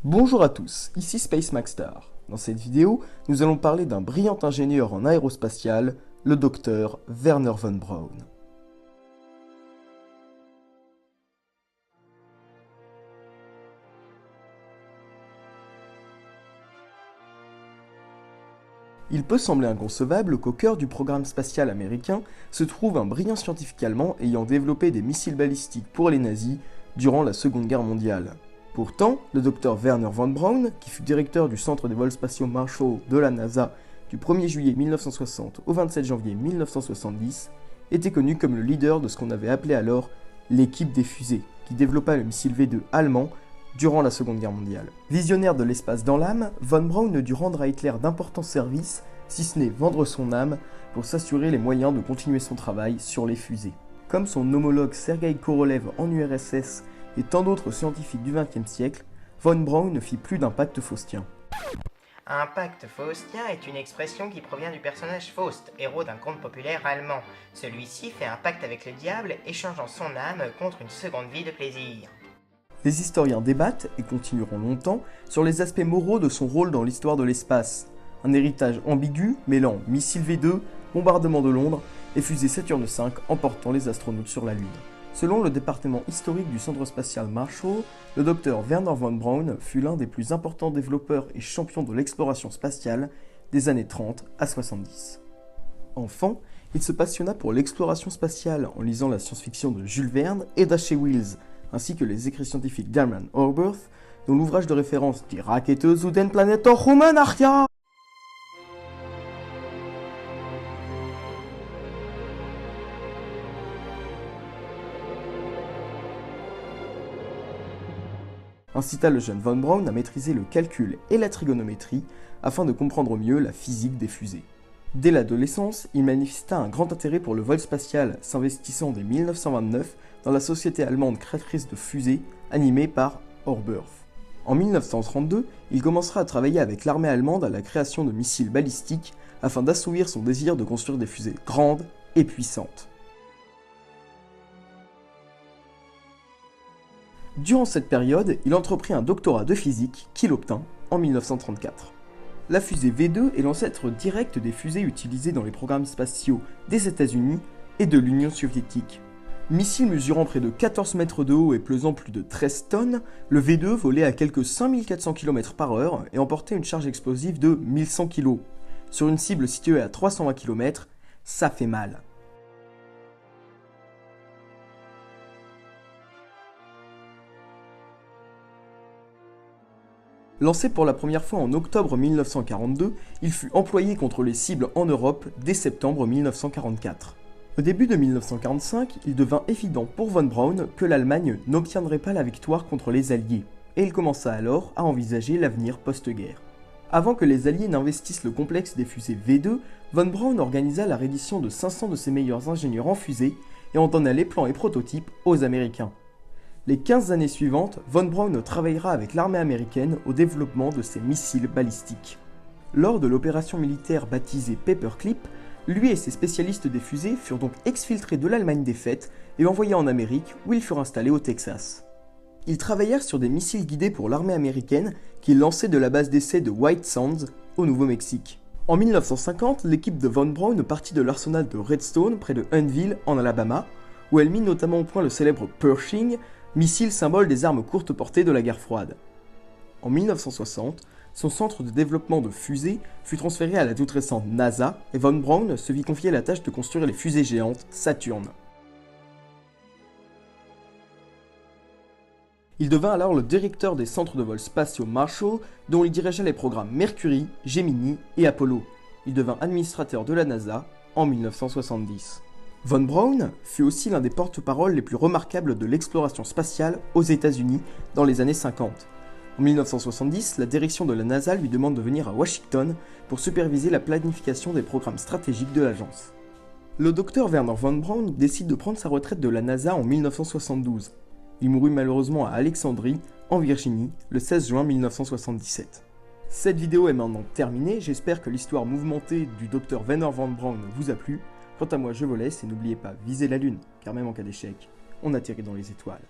Bonjour à tous, ici Space Maxstar. Dans cette vidéo, nous allons parler d'un brillant ingénieur en aérospatial, le docteur Wernher von Braun. Il peut sembler inconcevable qu'au cœur du programme spatial américain se trouve un brillant scientifique allemand ayant développé des missiles balistiques pour les nazis durant la Seconde Guerre mondiale. Pourtant, le docteur Wernher von Braun, qui fut directeur du centre des vols spatiaux Marshall de la NASA du 1er juillet 1960 au 27 janvier 1970, était connu comme le leader de ce qu'on avait appelé alors l'équipe des fusées, qui développa le missile V2 allemand durant la Seconde Guerre mondiale. Visionnaire de l'espace dans l'âme, von Braun ne dut rendre à Hitler d'importants services, si ce n'est vendre son âme, pour s'assurer les moyens de continuer son travail sur les fusées. Comme son homologue Sergei Korolev en URSS et tant d'autres scientifiques du XXe siècle, von Braun ne fit plus d'un pacte faustien. Un pacte faustien est une expression qui provient du personnage Faust, héros d'un conte populaire allemand. Celui-ci fait un pacte avec le diable, échangeant son âme contre une seconde vie de plaisir. Les historiens débattent, et continueront longtemps, sur les aspects moraux de son rôle dans l'histoire de l'espace. Un héritage ambigu, mêlant missile V2, bombardement de Londres, et fusée Saturne V emportant les astronautes sur la Lune. Selon le département historique du centre spatial Marshall, le docteur Wernher von Braun fut l'un des plus importants développeurs et champions de l'exploration spatiale des années 30 à 70. Enfant, il se passionna pour l'exploration spatiale en lisant la science-fiction de Jules Verne et d'H.G. Wells, ainsi que les écrits scientifiques d'Hermann Oberth, dont l'ouvrage de référence Die Rakete zu den Planetor Humanarchia. Incita le jeune von Braun à maîtriser le calcul et la trigonométrie afin de comprendre mieux la physique des fusées. Dès l'adolescence, il manifesta un grand intérêt pour le vol spatial, s'investissant dès 1929 dans la société allemande créatrice de fusées animée par Oberth. En 1932, il commencera à travailler avec l'armée allemande à la création de missiles balistiques afin d'assouvir son désir de construire des fusées grandes et puissantes. Durant cette période, il entreprit un doctorat de physique qu'il obtint en 1934. La fusée V2 est l'ancêtre direct des fusées utilisées dans les programmes spatiaux des États-Unis et de l'Union soviétique. Missile mesurant près de 14 mètres de haut et pesant plus de 13 tonnes, le V2 volait à quelques 5400 km/h et emportait une charge explosive de 1100 kg. Sur une cible située à 320 km, ça fait mal. Lancé pour la première fois en octobre 1942, il fut employé contre les cibles en Europe dès septembre 1944. Au début de 1945, il devint évident pour von Braun que l'Allemagne n'obtiendrait pas la victoire contre les Alliés, et il commença alors à envisager l'avenir post-guerre. Avant que les Alliés n'investissent le complexe des fusées V2, von Braun organisa la reddition de 500 de ses meilleurs ingénieurs en fusée et en donna les plans et prototypes aux Américains. Les 15 années suivantes, von Braun travaillera avec l'armée américaine au développement de ses missiles balistiques. Lors de l'opération militaire baptisée Paperclip, lui et ses spécialistes des fusées furent donc exfiltrés de l'Allemagne défaite et envoyés en Amérique où ils furent installés au Texas. Ils travaillèrent sur des missiles guidés pour l'armée américaine qu'ils lançaient de la base d'essai de White Sands au Nouveau-Mexique. En 1950, l'équipe de von Braun partit de l'arsenal de Redstone près de Huntsville en Alabama, où elle mit notamment au point le célèbre Pershing, missile symbole des armes courte portée de la guerre froide. En 1960, son centre de développement de fusées fut transféré à la toute récente NASA et von Braun se vit confier la tâche de construire les fusées géantes Saturne. Il devint alors le directeur des centres de vol spatiaux Marshall, dont il dirigea les programmes Mercury, Gemini et Apollo. Il devint administrateur de la NASA en 1970. Von Braun fut aussi l'un des porte-parole les plus remarquables de l'exploration spatiale aux États-Unis dans les années 50. En 1970, la direction de la NASA lui demande de venir à Washington pour superviser la planification des programmes stratégiques de l'agence. Le docteur Wernher von Braun décide de prendre sa retraite de la NASA en 1972. Il mourut malheureusement à Alexandrie, en Virginie, le 16 juin 1977. Cette vidéo est maintenant terminée, j'espère que l'histoire mouvementée du docteur Wernher von Braun vous a plu. Quant à moi, je vous laisse et n'oubliez pas, visez la lune, car même en cas d'échec, on atterrit dans les étoiles.